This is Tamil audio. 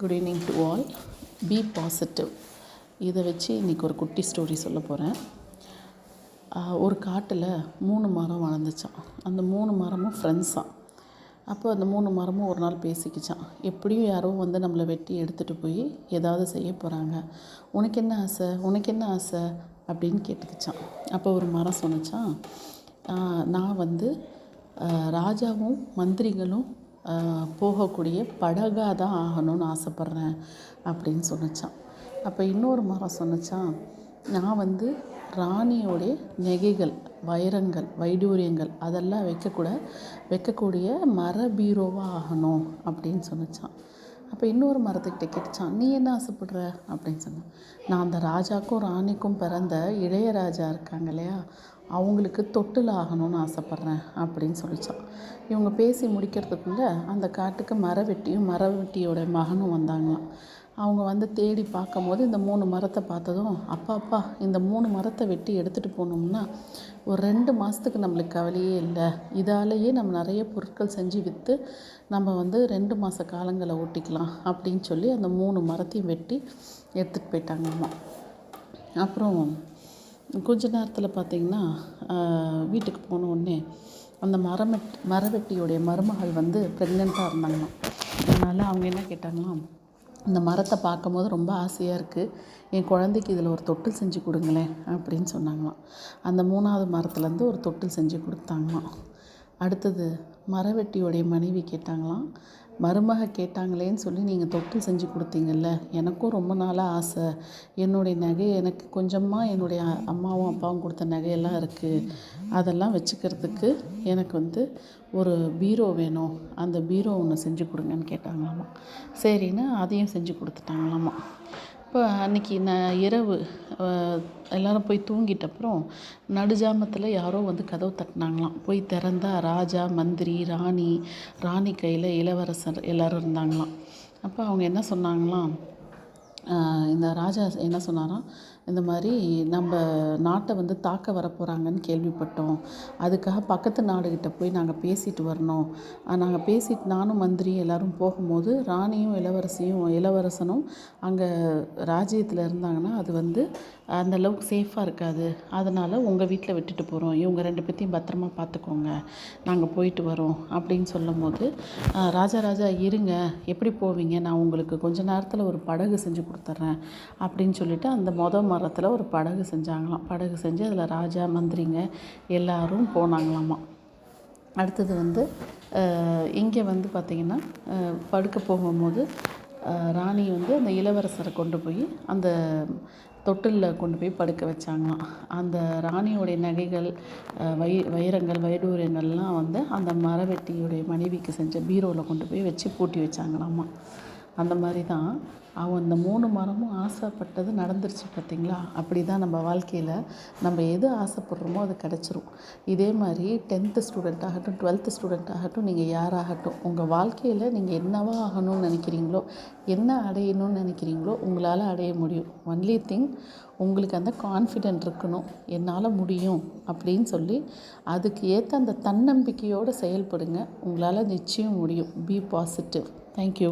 Good evening to all. Be positive. இதை வச்சு இன்றைக்கி ஒரு குட்டி ஸ்டோரி சொல்ல போகிறேன். ஒரு காட்டில் 3 மரம் வளர்ந்துச்சான். அந்த 3 மரமும் ஃப்ரெண்ட்ஸான். அப்போ அந்த 3 மரமும் ஒரு நாள் பேசிக்கிச்சான். எப்படியும் யாரோ வந்து நம்மளை வெட்டி எடுத்துகிட்டு போய் ஏதாவது செய்ய போகிறாங்க, உனக்கு என்ன ஆசை, உனக்கு என்ன ஆசை அப்படின்னு கேட்டுக்கிச்சான். அப்போ ஒரு மரம் சொன்னிச்சான், நான் வந்து ராஜாவும் மந்திரிகளும் போகக்கூடிய படகாக தான் ஆகணும்னு ஆசைப்பட்றேன் அப்படின்னு சொன்னிச்சான். அப்போ இன்னொரு மரம் சொன்னிச்சான், நான் வந்து ராணியோடைய நகைகள், வைரங்கள், வைடூரியங்கள் அதெல்லாம் வைக்கக்கூடிய மர பீரோவாக ஆகணும் அப்படின்னு சொன்னிச்சான். அப்போ இன்னொரு மரத்துக்கிட்ட கேட்டுச்சான், நீ என்ன ஆசைப்படுற அப்படின்னு சொன்னான். நான் அந்த ராஜாக்கும் ராணிக்கும் பிறந்த இளையராஜா இருக்காங்க இல்லையா, அவங்களுக்கு தொட்டில் ஆகணும்னு ஆசைப்பட்றேன் அப்படின்னு சொல்லிச்சான். இவங்க பேசி முடிக்கிறதுக்குள்ளே அந்த காட்டுக்கு மரவெட்டியோட மகனும் வந்தாங்களாம். அவங்க வந்து தேடி பார்க்கும்போது இந்த 3 மரத்தை பார்த்ததும், அப்பா இந்த 3 மரத்தை வெட்டி எடுத்துகிட்டு போனோம்னா ஒரு 2 மாதத்துக்கு நம்மளுக்கு கவலையே இல்லை, இதாலேயே நம்ம நிறைய பொருட்கள் செஞ்சு விற்று நம்ம வந்து 2 மாத காலங்களை ஓட்டிக்கலாம் அப்படின்னு சொல்லி அந்த 3 மரத்தையும் வெட்டி எடுத்துகிட்டு போயிட்டாங்கம்மா. அப்புறம் கொஞ்ச நேரத்தில் பார்த்திங்கன்னா வீட்டுக்கு போனோடனே அந்த மரவெட்டியோடைய மருமகள் வந்து ப்ரெக்னெண்ட்டாக இருந்தாங்களாம். அதனால் அவங்க என்ன கேட்டாங்களாம், இந்த மரத்தை பார்க்கும்போது ரொம்ப ஆசையாக இருக்குது, என் குழந்தைக்கு இதில் ஒரு தொட்டில் செஞ்சு கொடுங்களேன் அப்படின்னு சொன்னாங்களாம். அந்த 3ஆவது மரத்துலேருந்து ஒரு தொட்டில் செஞ்சு கொடுத்தாங்களாம். அடுத்தது மரவெட்டியோடைய மனைவி கேட்டாங்களாம், மருமக கேட்டாங்களேன்னு சொல்லி நீங்கள் தொட்டில் செஞ்சு கொடுத்தீங்கல்ல, எனக்கும் ரொம்ப நாளாக ஆசை, என்னுடைய நகை எனக்கு கொஞ்சமாக என்னுடைய அம்மாவும் அப்பாவும் கொடுத்த நகையெல்லாம் இருக்குது, அதெல்லாம் வச்சுக்கிறதுக்கு எனக்கு வந்து ஒரு பீரோ வேணும், அந்த பீரோ ஒன்று செஞ்சு கொடுங்கன்னு கேட்டாங்களாம்மா. சரின்னு அதையும் செஞ்சு கொடுத்துட்டாங்களாம்மா. இப்போ அன்றைக்கி இரவு எல்லோரும் போய் தூங்கிட்டப்புறம் நடுஜாமத்தில் யாரோ வந்து கதவு தட்டினாங்களாம். போய் திறந்தா ராஜா, மந்திரி, ராணி கையில் இளவரசர் எல்லோரும் இருந்தாங்களாம். அப்போ அவங்க என்ன சொன்னாங்களாம், இந்த ராஜா என்ன சொன்னாராம், இந்த மாதிரி நம்ம நாட்டை வந்து தாக்க வரப்போகிறாங்கன்னு கேள்விப்பட்டோம், அதுக்காக பக்கத்து நாடுகிட்ட போய் நாங்கள் பேசிட்டு வரணும், நாங்கள் பேசிட்டு நானும் மந்திரி எல்லோரும் போகும்போது ராணியும் இளவரசனும் அங்கே ராஜ்யத்தில் இருந்தாங்கன்னா அது வந்து அந்தளவுக்கு சேஃபாக இருக்காது, அதனால் உங்கள் வீட்டில் விட்டுட்டு போகிறோம், இவங்க 2 பேர்த்தையும் பத்திரமா பார்த்துக்கோங்க, நாங்கள் போயிட்டு வரோம் அப்படின்னு சொல்லும் போது, ராஜா இருங்க, எப்படி போவீங்க, நான் உங்களுக்கு கொஞ்ச நேரத்தில் ஒரு படகு செஞ்சு கொடுத்துட்றேன் அப்படின்னு சொல்லிட்டு அந்த மரத்தில் ஒரு படகு செஞ்சாங்களாம். படகு செஞ்சு அதில் ராஜா, மந்திரிங்க எல்லாரும் போனாங்களாம்மா. அடுத்தது வந்து இங்கே வந்து பார்த்திங்கன்னா படுக்க போகும்போது ராணி வந்து அந்த இளவரசரை கொண்டு போய் அந்த தொட்டிலில் கொண்டு போய் படுக்க வச்சாங்களாம். அந்த ராணியோடைய நகைகள், வைரங்கள், வைடூரியங்கள்லாம் வந்து அந்த மரவெட்டியுடைய மனைவிக்கு செஞ்ச பீரோவில் கொண்டு போய் வச்சு பூட்டி வச்சாங்களாம்மா. அந்த மாதிரி தான் அவன் இந்த 3 மரமும் ஆசைப்பட்டது நடந்துருச்சு பார்த்திங்களா. அப்படி தான் நம்ம வாழ்க்கையில் நம்ம எது ஆசைப்படுறோமோ அது கிடச்சிரும். இதே மாதிரி 10th ஸ்டூடெண்ட் ஆகட்டும், 12th ஸ்டூடெண்ட் ஆகட்டும், நீங்கள் யாராகட்டும், உங்கள் வாழ்க்கையில் நீங்கள் என்னவா ஆகணும்னு நினைக்கிறீங்களோ, என்ன அடையணும்னு நினைக்கிறீங்களோ உங்களால் அடைய முடியும். ஒன்லி திங், உங்களுக்கு அந்த கான்ஃபிடென்ட் இருக்கணும், என்னால் முடியும் அப்படின்னு சொல்லி அதுக்கு ஏற்ற அந்த தன்னம்பிக்கையோடு செயல்படுங்க. உங்களால் நிச்சயம் முடியும். Be positive. தேங்க்யூ.